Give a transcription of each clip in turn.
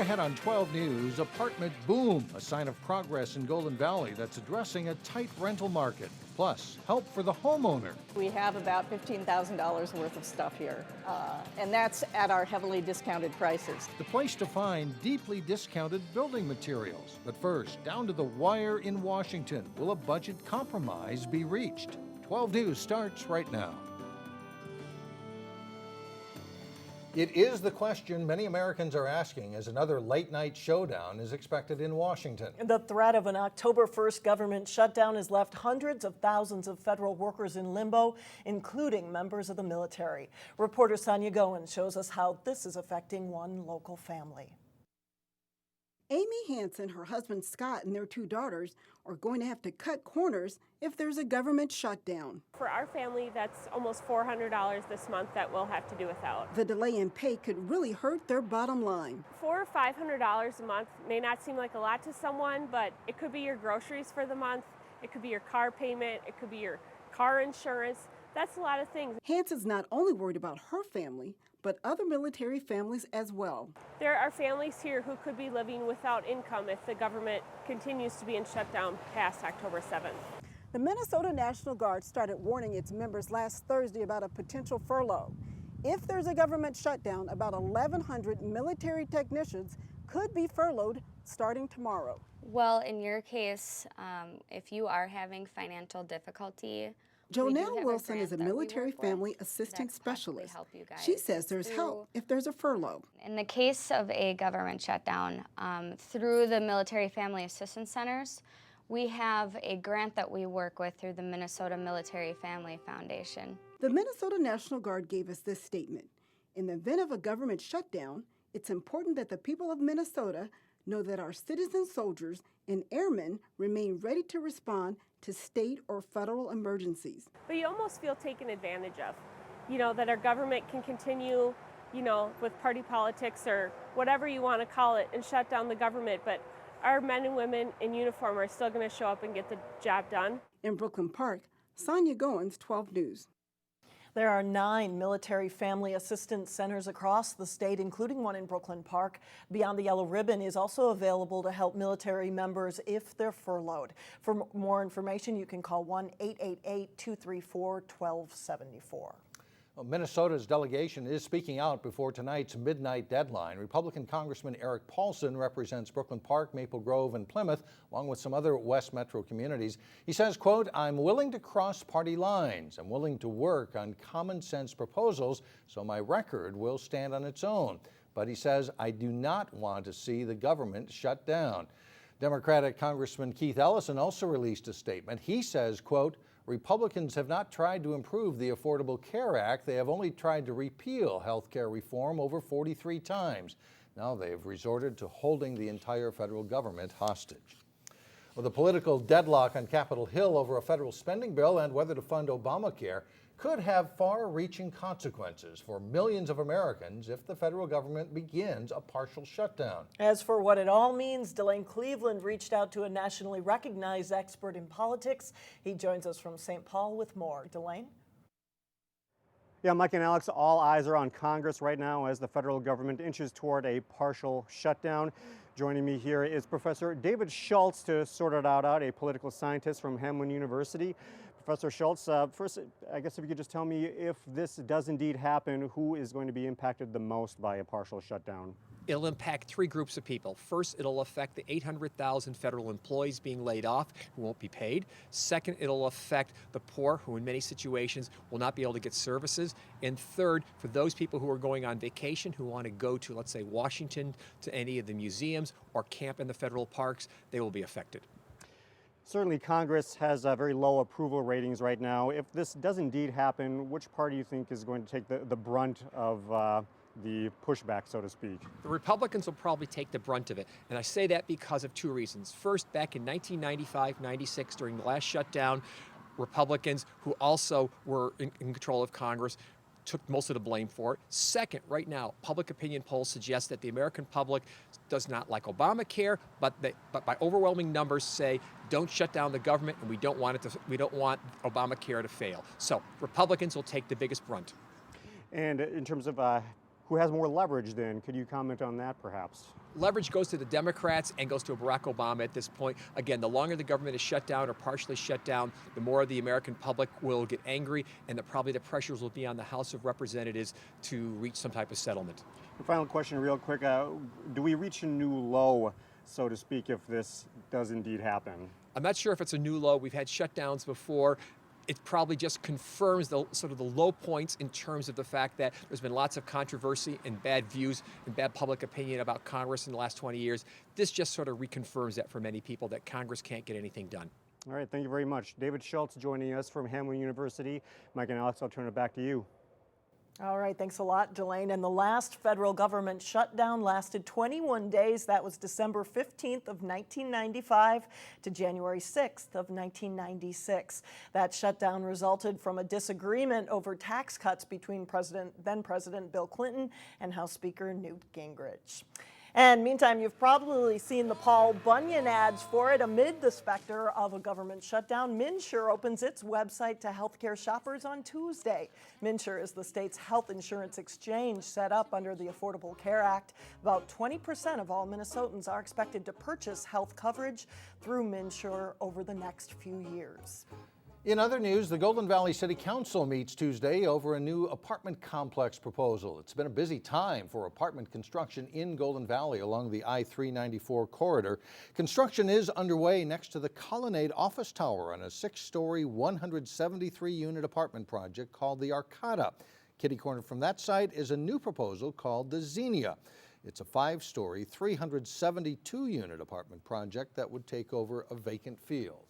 ahead on 12 News, apartment boom, a sign of progress in Golden Valley that's addressing a tight rental market. Plus, help for the homeowner. We have about $15,000 worth of stuff here, and that's at our heavily discounted prices. The place to find deeply discounted building materials. But first, down to the wire in Washington. Will a budget compromise be reached? 12 News starts right now. It is the question many Americans are asking as another late-night showdown is expected in Washington. The threat of an October 1st government shutdown has left hundreds of thousands of federal workers in limbo, including members of the military. Reporter Sonia Goen shows us how this is affecting one local family. Amy Hansen, her husband Scott, and their two daughters are going to have to cut corners if there's a government shutdown. For our family, that's almost $400 this month that we'll have to do without. The delay in pay could really hurt their bottom line. $400 or $500 a month may not seem like a lot to someone, but it could be your groceries for the month, it could be your car payment, it could be your car insurance. That's a lot of things. Hansen's not only worried about her family, but other military families as well. There are families here who could be living without income if the government continues to be in shutdown past October 7th. The Minnesota National Guard started warning its members last Thursday about a potential furlough. If there's a government shutdown, about 1,100 military technicians could be furloughed starting tomorrow. Well, in your case, if you are having financial difficulty, Jonelle Wilson is a military family assistant specialist. She says there's help if there's a furlough. In the case of a government shutdown, through the Military Family Assistance Centers, we have a grant that we work with through the Minnesota Military Family Foundation. The Minnesota National Guard gave us this statement. In the event of a government shutdown, it's important that the people of Minnesota know that our citizen soldiers and airmen remain ready to respond to state or federal emergencies. But you almost feel taken advantage of, that our government can continue, with party politics or whatever you want to call it and shut down the government, but our men and women in uniform are still going to show up and get the job done. In Brooklyn Park, Sonia Goins, 12 News. There are 9 military family assistance centers across the state, including one in Brooklyn Park. Beyond the Yellow Ribbon is also available to help military members if they're furloughed. For more information, you can call 1-888-234-1274. Well, Minnesota's delegation is speaking out before tonight's midnight deadline. Republican Congressman Eric Paulsen represents Brooklyn Park, Maple Grove, and Plymouth, along with some other West Metro communities. He says, quote, "I'm willing to cross party lines. I'm willing to work on common sense proposals so my record will stand on its own. But he says, I do not want to see the government shut down." Democratic Congressman Keith Ellison also released a statement. He says, quote, "Republicans have not tried to improve the Affordable Care Act. They have only tried to repeal health care reform over 43 times. Now they've resorted to holding the entire federal government hostage." Well, the political deadlock on Capitol Hill over a federal spending bill and whether to fund Obamacare could have far-reaching consequences for millions of Americans if the federal government begins a partial shutdown. As for what it all means, Delane Cleveland reached out to a nationally recognized expert in politics. He joins us from St. Paul with more. Delane? Yeah, Mike and Alex, all eyes are on Congress right now as the federal government inches toward a partial shutdown. Joining me here is Professor David Schultz to sort it out, a political scientist from Hamline University. Professor Schultz, first, I guess if you could just tell me if this does indeed happen, who is going to be impacted the most by a partial shutdown? It'll impact 3 groups of people. First, it'll affect the 800,000 federal employees being laid off who won't be paid. Second, it'll affect the poor who in many situations will not be able to get services. And third, for those people who are going on vacation who want to go to, let's say, Washington, to any of the museums or camp in the federal parks, they will be affected. Certainly Congress has very low approval ratings right now. If this does indeed happen, which party do you think is going to take the brunt of the pushback, so to speak? The Republicans will probably take the brunt of it. And I say that because of 2 reasons. First, back in 1995-96, during the last shutdown, Republicans, who also were in control of Congress, took most of the blame for it. Second, right now, public opinion polls suggest that the American public does not like Obamacare, but by overwhelming numbers say, don't shut down the government, and we don't want Obamacare to fail. So Republicans will take the biggest brunt. And in terms of Who has more leverage then? Could you comment on that perhaps? Leverage goes to the Democrats and goes to Barack Obama at this point. Again, the longer the government is shut down or partially shut down, the more the American public will get angry, and probably the pressures will be on the House of Representatives to reach some type of settlement. Final question real quick. Do we reach a new low, so to speak, if this does indeed happen? I'm not sure if it's a new low. We've had shutdowns before. It probably just confirms the sort of the low points in terms of the fact that there's been lots of controversy and bad views and bad public opinion about Congress in the last 20 years. This just sort of reconfirms that for many people, that Congress can't get anything done. All right, thank you very much. David Schultz joining us from Hamline University. Mike and Alex, I'll turn it back to you. All right, thanks a lot, Delane. And the last federal government shutdown lasted 21 days. That was December 15th of 1995 to January 6th of 1996. That shutdown resulted from a disagreement over tax cuts between then President Bill Clinton and House Speaker Newt Gingrich. And meantime, you've probably seen the Paul Bunyan ads for it. Amid the specter of a government shutdown, MNsure opens its website to healthcare shoppers on Tuesday. MNsure is the state's health insurance exchange set up under the Affordable Care Act. About 20% of all Minnesotans are expected to purchase health coverage through MNsure over the next few years. In other news, the Golden Valley City Council meets Tuesday over a new apartment complex proposal. It's been a busy time for apartment construction in Golden Valley along the I-394 corridor. Construction is underway next to the Colonnade Office Tower on a 6-story, 173-unit apartment project called the Arcata. Kitty corner from that site is a new proposal called the Xenia. It's a 5-story, 372-unit apartment project that would take over a vacant field.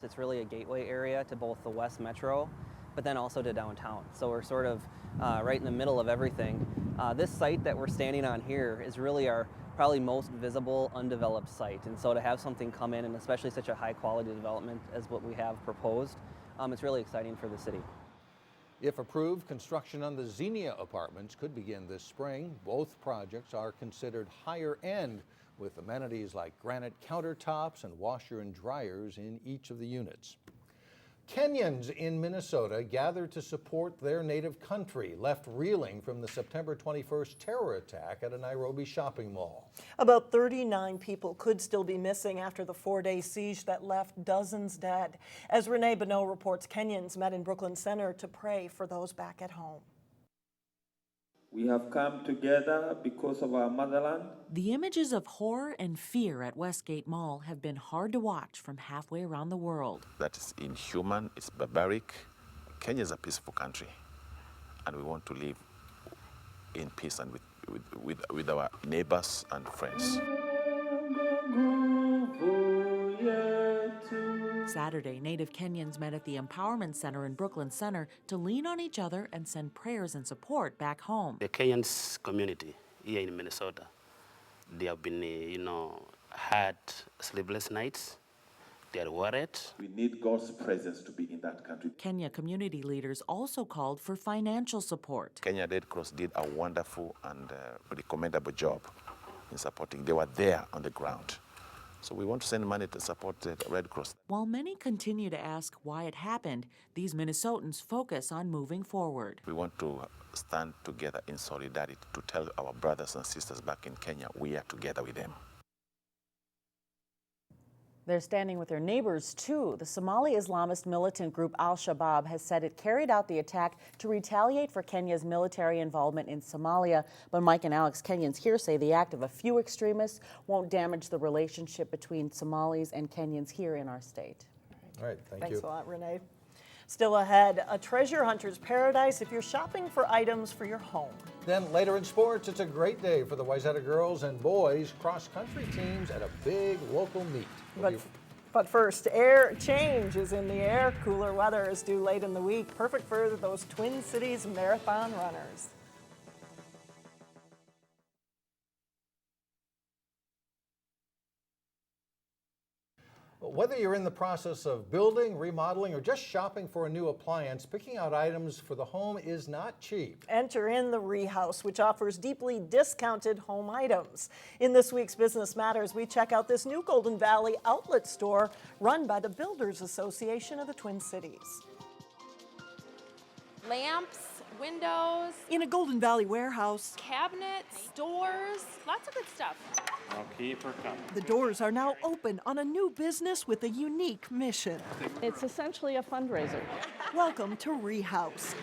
It's really a gateway area to both the West Metro, but then also to downtown. So we're sort of right in the middle of everything. This site that we're standing on here is really our probably most visible undeveloped site. And so to have something come in, and especially such a high quality development as what we have proposed, it's really exciting for the city. If approved, construction on the Xenia apartments could begin this spring. Both projects are considered higher end, with amenities like granite countertops and washer and dryers in each of the units. Kenyans in Minnesota gathered to support their native country, left reeling from the September 21st terror attack at a Nairobi shopping mall. About 39 people could still be missing after the 4-day siege that left dozens dead. As Renee Bonneau reports, Kenyans met in Brooklyn Center to pray for those back at home. We have come together because of our motherland. The images of horror and fear at Westgate Mall have been hard to watch from halfway around the world. That is inhuman, it's barbaric. Kenya is a peaceful country, and we want to live in peace and with our neighbors and friends. Saturday, Native Kenyans met at the Empowerment Center in Brooklyn Center to lean on each other and send prayers and support back home. The Kenyans community here in Minnesota, they have been, had sleepless nights. They are worried. We need God's presence to be in that country. Kenya community leaders also called for financial support. Kenya Red Cross did a wonderful and recommendable job in supporting. They were there on the ground. So we want to send money to support the Red Cross. While many continue to ask why it happened, these Minnesotans focus on moving forward. We want to stand together in solidarity to tell our brothers and sisters back in Kenya we are together with them. They're standing with their neighbors, too. The Somali Islamist militant group Al-Shabaab has said it carried out the attack to retaliate for Kenya's military involvement in Somalia. But Mike and Alex, Kenyans here say the act of a few extremists won't damage the relationship between Somalis and Kenyans here in our state. All right, thanks you. Thanks a lot, Renee. Still ahead, a treasure hunter's paradise if you're shopping for items for your home. Then later in sports, it's a great day for the Wayzata girls and boys cross-country teams at a big local meet. But first, air change is in the air. Cooler weather is due late in the week, perfect for those Twin Cities marathon runners. Whether you're in the process of building, remodeling, or just shopping for a new appliance, picking out items for the home is not cheap. Enter in the Rehouse, which offers deeply discounted home items. In this week's Business Matters, we check out this new Golden Valley outlet store run by the Builders Association of the Twin Cities. Lamps, windows, In a Golden Valley warehouse, cabinets, doors, lots of good stuff. I'll keep her coming. the doors are now open on a new business with a unique mission. It's essentially a fundraiser. Welcome to Rehouse.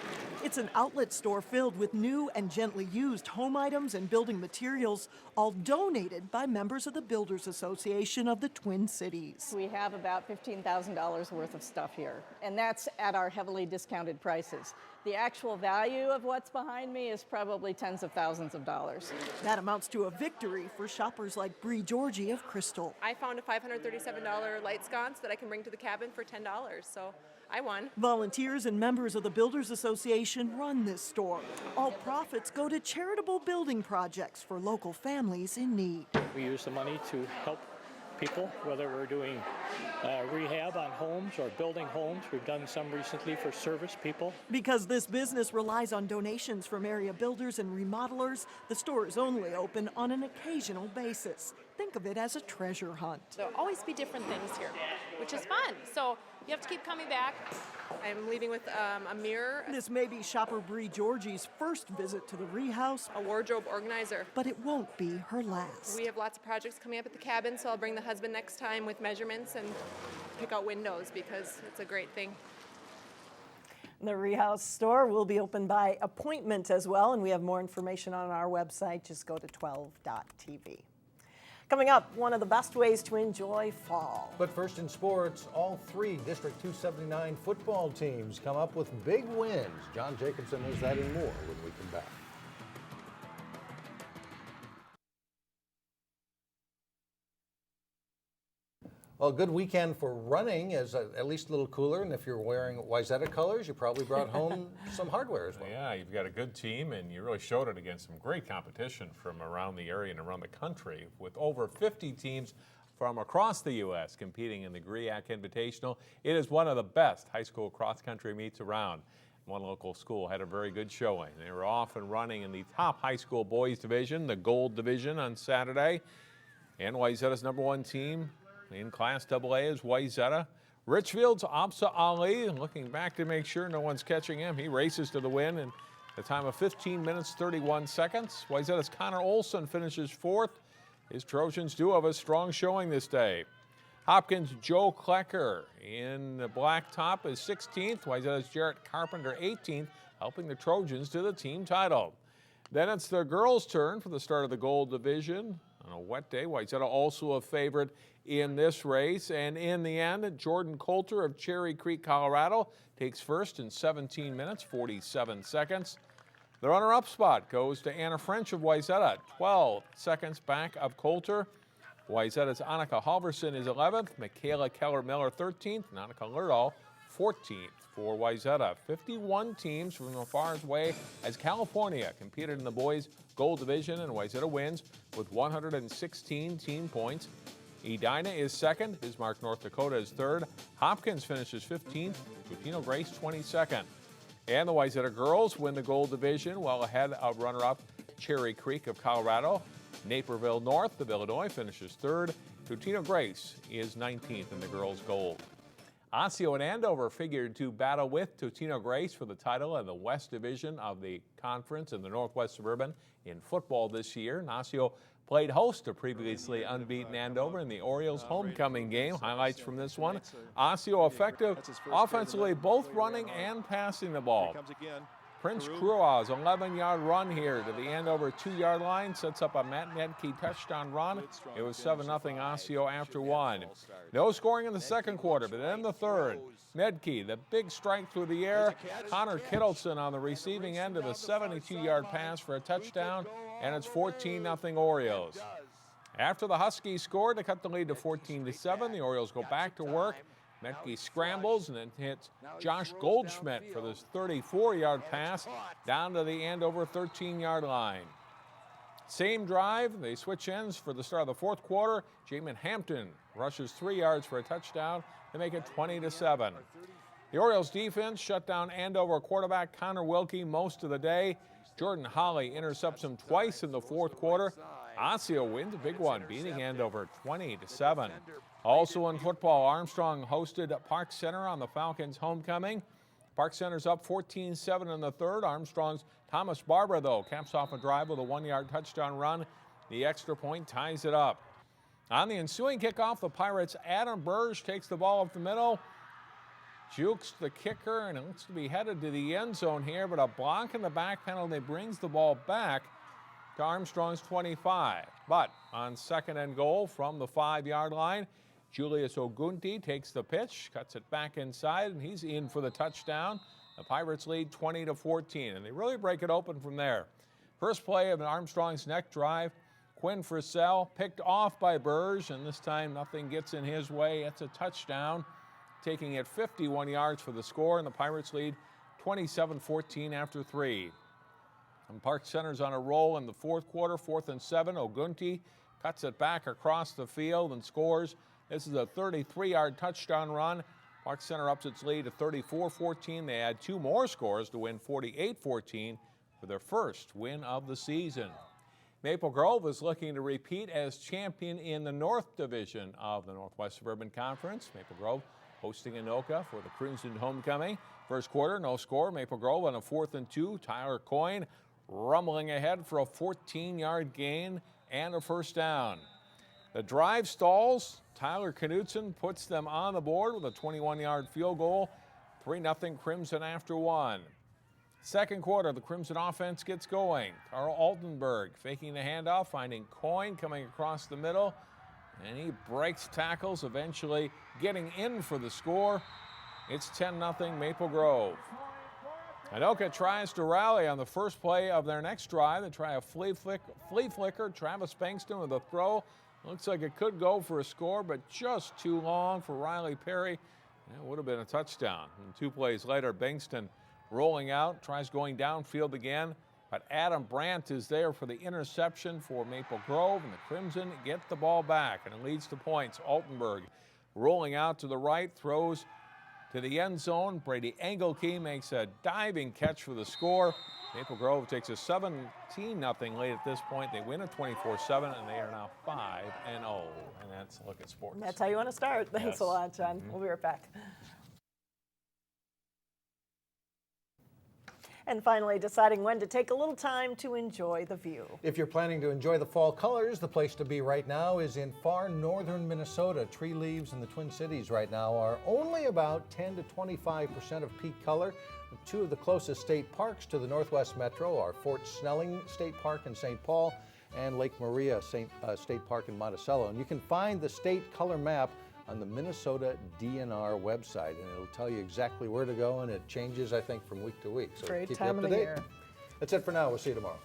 It's an outlet store filled with new and gently used home items and building materials, all donated by members of the Builders Association of the Twin Cities. We have about $15,000 worth of stuff here, and that's at our heavily discounted prices. The actual value of what's behind me is probably tens of thousands of dollars. That amounts to a victory for shoppers like Bree Georgie of Crystal. I found a $537 light sconce that I can bring to the cabin for $10, so I won. Volunteers and members of the Builders Association run this store. All profits go to charitable building projects for local families in need. We use the money to help people, whether we're doing rehab on homes or building homes. We've done some recently for service people. Because this business relies on donations from area builders and remodelers, the store is only open on an occasional basis. Think of it as a treasure hunt. There'll always be different things here, which is fun. So you have to keep coming back. I'm leaving with a mirror. This may be shopper Bree Georgie's first visit to the Rehouse, a wardrobe organizer. but it won't be her last. We have lots of projects coming up at the cabin, so I'll bring the husband next time with measurements and pick out windows because it's a great thing. The Rehouse store will be open by appointment as well, and we have more information on our website. Just go to 12.tv. Coming up, one of the best ways to enjoy fall. But first in sports, all three District 279 football teams come up with big wins. John Jacobson has that and more when we come back. Well, good weekend for running is at least a little cooler, and if you're wearing Wayzata colors, you probably brought home some hardware as well. Yeah, you've got a good team, and you really showed it against some great competition from around the area and around the country, with over 50 teams from across the U.S. competing in the Griak Invitational. It is one of the best high school cross-country meets around. One local school had a very good showing. They were off and running in the top high school boys division, the gold division, on Saturday. And Wayzata's #1 team in Class AA is Wayzata. Richfield's Absa Ali, looking back to make sure no one's catching him. He races to the win in a time of 15 minutes, 31 seconds. Wayzata's Connor Olson finishes 4th. His Trojans do have a strong showing this day. Hopkins' Joe Klecker in the black top is 16th. Wayzata's Jarrett Carpenter 18th, helping the Trojans to the team title. Then it's the girls' turn for the start of the gold division. On a wet day, Wayzata also a favorite in this race. And in the end, Jordan Coulter of Cherry Creek, Colorado, takes first in 17 minutes, 47 seconds. The runner-up spot goes to Anna French of Wayzata, 12 seconds back of Coulter. Wayzata's Anoka Halverson is 11th, Michaela Keller-Miller 13th, and Annika Lerdahl 14th for Wayzata. 51 teams from as far away as California competed in the boys' gold division, and Wayzata wins with 116 team points. Edina is 2nd, Bismarck, North Dakota is 3rd. Hopkins finishes 15th, Totino Grace 22nd. And the Wayzata girls win the gold division, well ahead of runner-up Cherry Creek of Colorado. Naperville North of Illinois finishes 3rd. Totino Grace is 19th in the girls' gold. Osseo and Andover figured to battle with Totino Grace for the title in the West Division of the conference in the Northwest Suburban in football this year. And Osseo played host to previously unbeaten Andover in the Orioles homecoming game. Highlights from this one: Osseo effective offensively, both running and passing the ball. Prince Cruaw's 11-yard run here to the Andover 2-yard line sets up a Matt Medke touchdown run. It was 7-0 Osseo after one. No scoring in the second quarter, but then the third. Medke, the big strike through the air. Connor Kittleson on the receiving end of a 72-yard pass for a touchdown, and it's 14-0 Orioles. After the Huskies scored to cut the lead to 14-7, the Orioles go back to work. Medke scrambles and then hits Josh Goldschmidt for this 34-yard pass down to the Andover 13-yard line. Same drive, they switch ends for the start of the fourth quarter. Jamin Hampton rushes 3 yards for a touchdown to make it 20-7. The Orioles defense shut down Andover quarterback Connor Wilkie most of the day. Jordan Holly intercepts him twice in the fourth quarter. Osseo wins a big one, beating Andover 20-7. Also in football, Armstrong hosted Park Center on the Falcons' homecoming. Park Center's up 14-7 in the third. Armstrong's Thomas Barber, though, caps off a drive with a 1-yard touchdown run. The extra point ties it up. On the ensuing kickoff, the Pirates' Adam Burge takes the ball up the middle, jukes the kicker, and it looks to be headed to the end zone here, but a block in the back penalty brings the ball back to Armstrong's 25. But on 2nd and goal from the 5-yard line, Julius Ogunti takes the pitch, cuts it back inside, and he's in for the touchdown. The Pirates lead 20-14, and they really break it open from there. First play of Armstrong's next drive, Quinn Frisell picked off by Burge, and this time nothing gets in his way. It's a touchdown, taking it 51 yards for the score, and the Pirates lead 27-14 after 3. And Park Center's on a roll in the fourth quarter, 4th and 7. Ogunti cuts it back across the field and scores. This is a 33-yard touchdown run. Park Center ups its lead to 34-14. They add 2 more scores to win 48-14 for their first win of the season. Maple Grove is looking to repeat as champion in the North Division of the Northwest Suburban Conference. Maple Grove hosting Anoka for the Crimson homecoming. First quarter, no score. Maple Grove on a 4th and 2. Tyler Coyne rumbling ahead for a 14-yard gain and a first down. The drive stalls. Tyler Knutson puts them on the board with a 21-yard field goal. 3-0 Crimson after 1. Second quarter, the Crimson offense gets going. Carl Altenberg faking the handoff, finding Coyne coming across the middle, and he breaks tackles, eventually getting in for the score. It's 10-0 Maple Grove. Anoka tries to rally on the first play of their next drive. They try a flea flicker. Travis Bankston with a throw. Looks like it could go for a score, but just too long for Riley Perry. It would have been a touchdown. And 2 plays later, Bankston rolling out, tries going downfield again, but Adam Brandt is there for the interception for Maple Grove, and the Crimson get the ball back, and it leads to points. Altenberg rolling out to the right, throws to the end zone. Brady Engelke makes a diving catch for the score. Maple Grove takes a 17-0 lead at this point. They win at 24-7, and they are now 5-0. And that's a look at sports. That's how you want to start. Thanks a lot, John. We'll be right back. And finally, deciding when to take a little time to enjoy the view. If you're planning to enjoy the fall colors, the place to be right now is in far northern Minnesota. Tree leaves in the Twin Cities right now are only about 10 to 25% of peak color. 2 of the closest state parks to the Northwest Metro are Fort Snelling State Park in St. Paul and Lake Maria State Park in Monticello. And you can find the state color map on the Minnesota DNR website, and it'll tell you exactly where to go, and it changes, I think, from week to week. So Great keep time you up of to the date. year. That's it for now. We'll see you tomorrow.